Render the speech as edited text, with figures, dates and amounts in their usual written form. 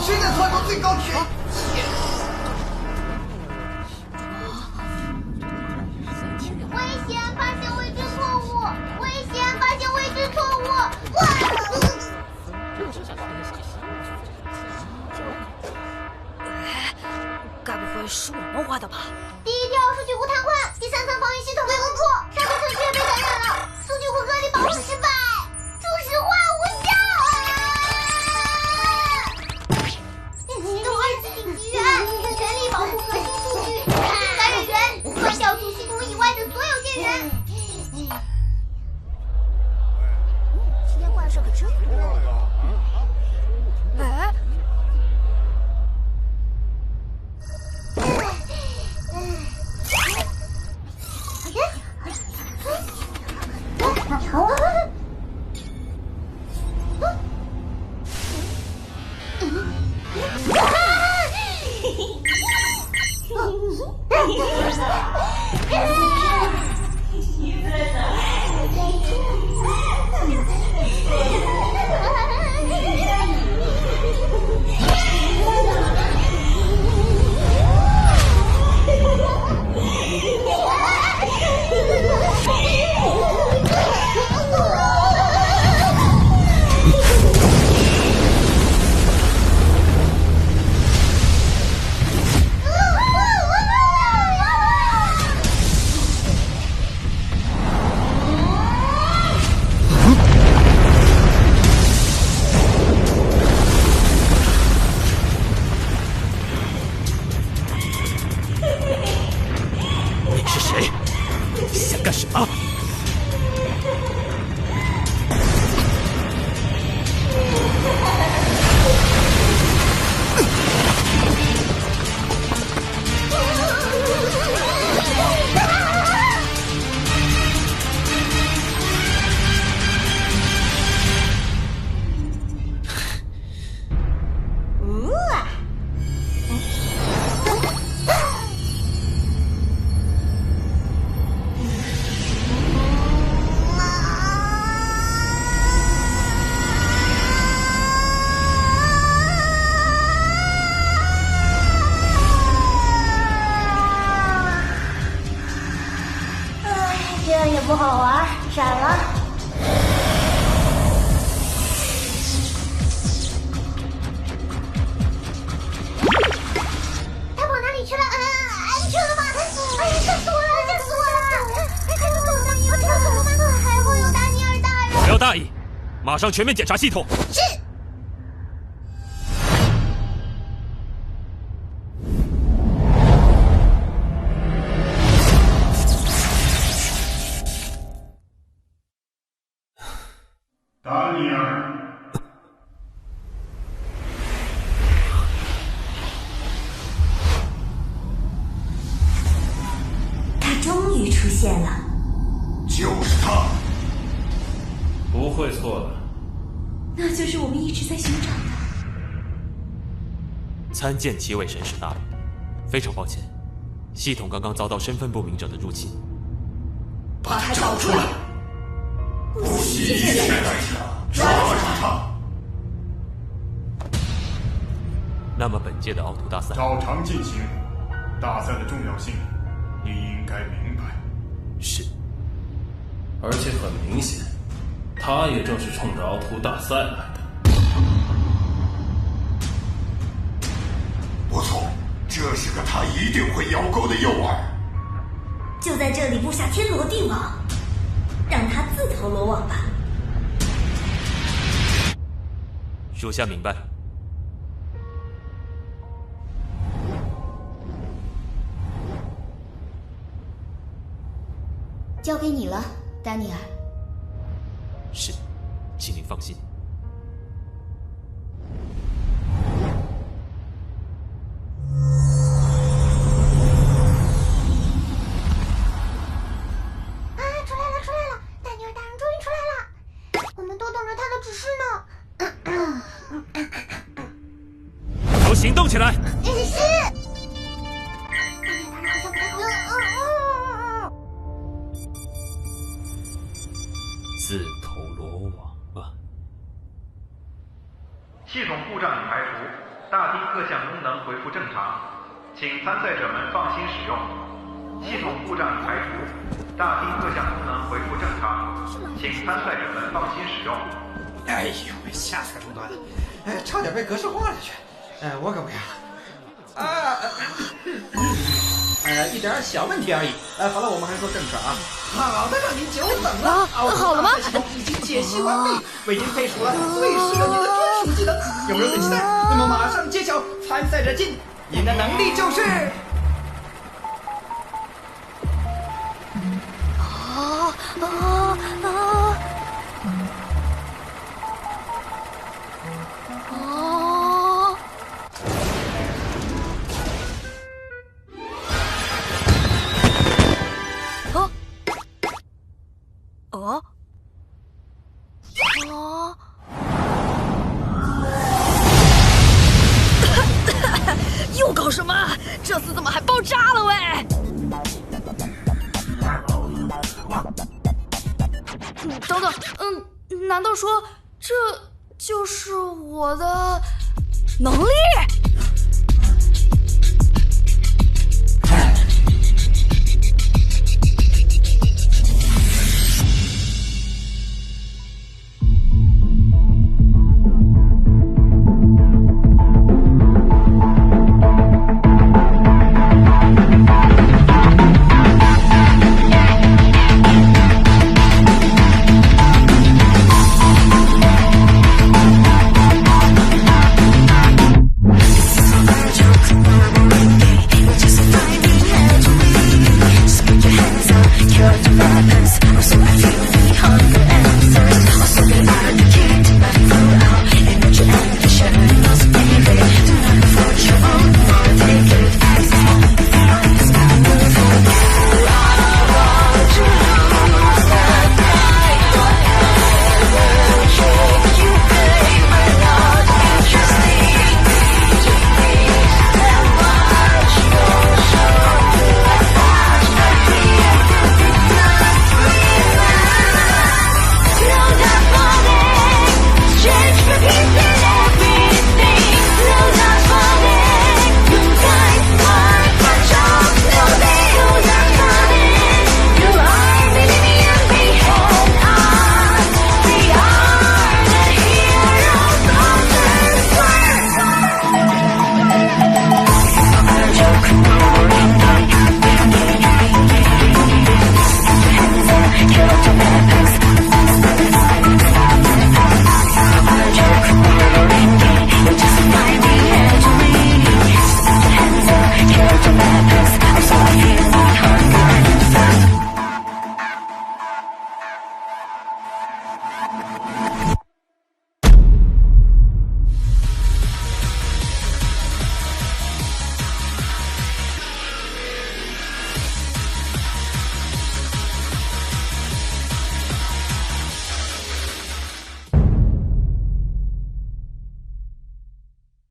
谁能窜到最高点？危险！发现位置错误！危险！发现位置错误！哇！该不会是我们挖的吧？第一条数据库瘫痪，第三层防御系统被攻破，上层程序员被感染了，数据库隔离保护失败，初始化无效系统二级紧急预案，全力保护核心数据，感染源关掉主系统以外的所有电源。今天怪事可真多。哎。你是谁？想干什么？这样也不好玩，闪了。他跑哪里去了？安全了吗？哎呀，吓死我了！吓死我了！快走吧，我跳走了吗？还会有达尼尔大人。不要大意，马上全面检查系统。是。达尼尔，他终于出现了。就是他。不会错的。那就是我们一直在寻找的。参见七位神使大人，非常抱歉，系统刚刚遭到身份不明者的入侵。把他找出来！不惜一切代价抓住他！那么本届的奥图大赛照常进行。大赛的重要性，你应该明白。是。而且很明显，他也正是冲着奥图大赛来的。不错，这是个他一定会咬钩的诱饵。就在这里布下天罗地网，让他自投罗网吧。属下明白。交给你了，丹尼尔。是，请您放心。出来了！丹尼尔大人终于出来了，我们都等着他的指示呢。都行动起来！是。自投罗网啊！系统故障已排除，大厅各项功能恢复正常，请参赛者们放心使用。系统故障已排除，大厅各项功能恢复正常，请参赛者们放心使用。哎呦，下次可中断了，差点被格式化了去。我可不要。一点小问题而已。好了，我们还说正事啊。好的，让您久等了。好了吗？系统已经解析完毕，为您配属了最适合您的专属技能，有没有很期待？那么马上揭晓参赛者进，您的能力就是。又搞什么？这次怎么还爆炸了喂？等等，难道说这就是我的能力？